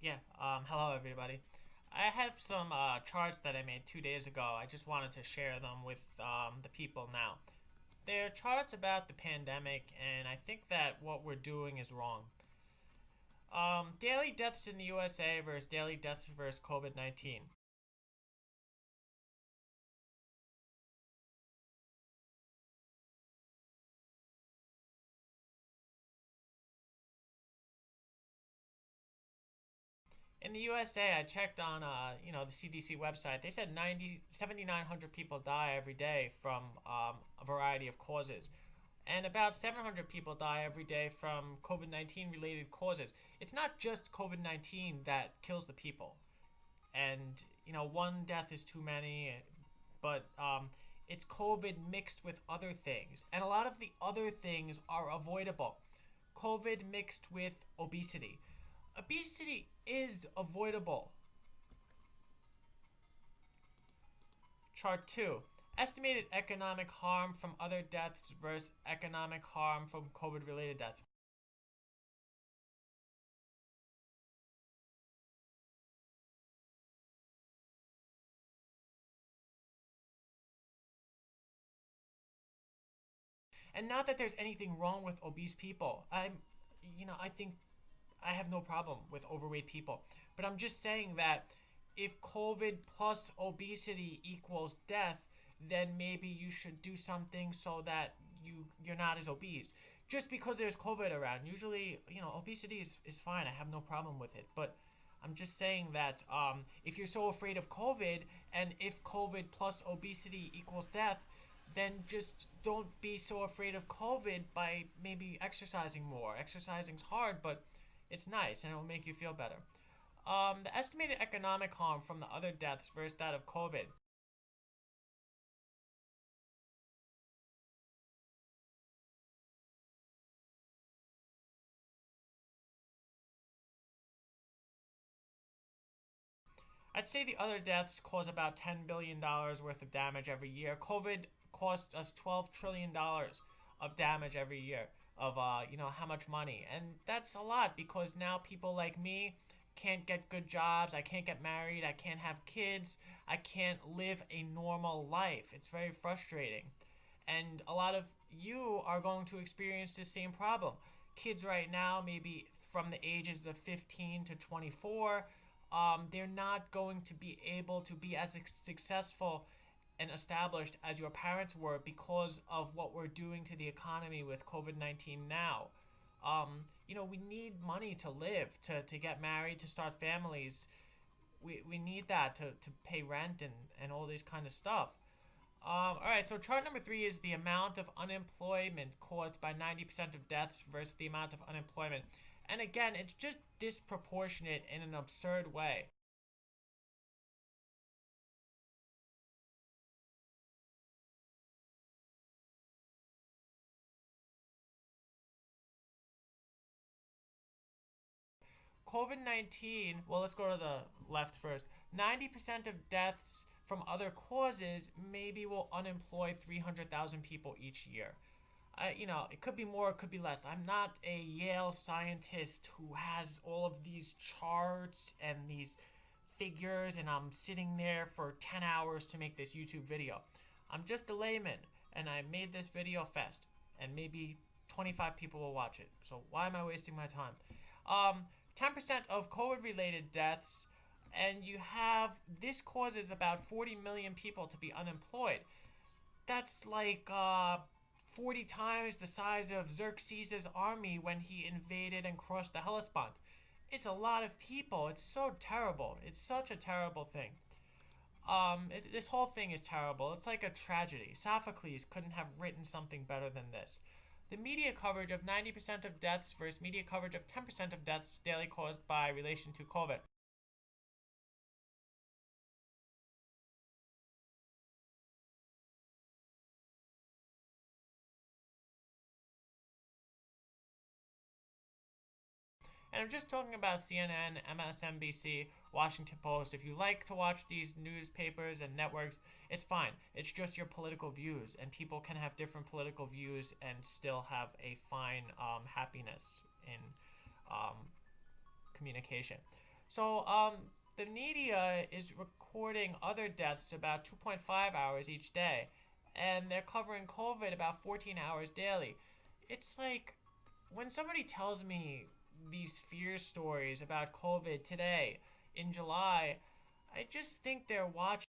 Hello everybody. I have some charts that I made 2 days ago. I just wanted to share them with the people now. They're charts about the pandemic, and I think that what we're doing is wrong. Daily deaths in the USA versus daily deaths versus COVID-19. In the USA, I checked on the CDC website. They said 7,900 people die every day from a variety of causes, and about 700 people die every day from COVID-19 related causes. It's not just COVID-19 that kills the people, and one death is too many, but it's COVID mixed with other things, and a lot of the other things are avoidable. COVID mixed with obesity. Obesity is avoidable. Chart 2. Estimated economic harm from other deaths versus economic harm from COVID related deaths. And not that there's anything wrong with obese people. I think I have no problem with overweight people. But I'm just saying that if COVID plus obesity equals death, then maybe you should do something so that you're not as obese. Just because there's COVID around, usually obesity is fine. I have no problem with it. But I'm just saying that if you're so afraid of COVID, and if COVID plus obesity equals death, then just don't be so afraid of COVID by maybe exercising more. Exercising's hard, but it's nice and it will make you feel better. The estimated economic harm from the other deaths versus that of COVID. I'd say the other deaths cause about $10 billion worth of damage every year. COVID costs us $12 trillion of damage every year of how much money, and that's a lot because now people like me can't get good jobs, I can't get married, I can't have kids, I can't live a normal life. It's very frustrating, and a lot of you are going to experience the same problem. Kids right now, maybe from the ages of 15 to 24, they're not going to be able to be as successful and established as your parents were because of what we're doing to the economy with COVID-19 now. We need money to live, to get married, to start families. We need that to pay rent and all this kind of stuff. Alright, so chart number 3 is the amount of unemployment caused by 90% of deaths versus the amount of unemployment. And again, it's just disproportionate in an absurd way. COVID-19, well, let's go to the left first. 90% of deaths from other causes maybe will unemploy 300,000 people each year. It could be more, it could be less. I'm not a Yale scientist who has all of these charts and these figures, and I'm sitting there for 10 hours to make this YouTube video. I'm just a layman, and I made this video fast, and maybe 25 people will watch it. So why am I wasting my time? 10% of COVID-related deaths, and you have this causes about 40 million people to be unemployed. That's like 40 times the size of Xerxes' army when he invaded and crushed the Hellespont. It's a lot of people. It's so terrible. It's such a terrible thing. This whole thing is terrible. It's like a tragedy. Sophocles couldn't have written something better than this. The media coverage of 90% of deaths versus media coverage of 10% of deaths daily caused by relation to COVID. And I'm just talking about CNN, MSNBC, Washington Post. If you like to watch these newspapers and networks, it's fine. It's just your political views, and people can have different political views and still have a fine happiness in communication. So, the media is recording other deaths about 2.5 hours each day, and they're covering COVID about 14 hours daily. It's like when somebody tells me these fear stories about COVID today in July, I just think they're watching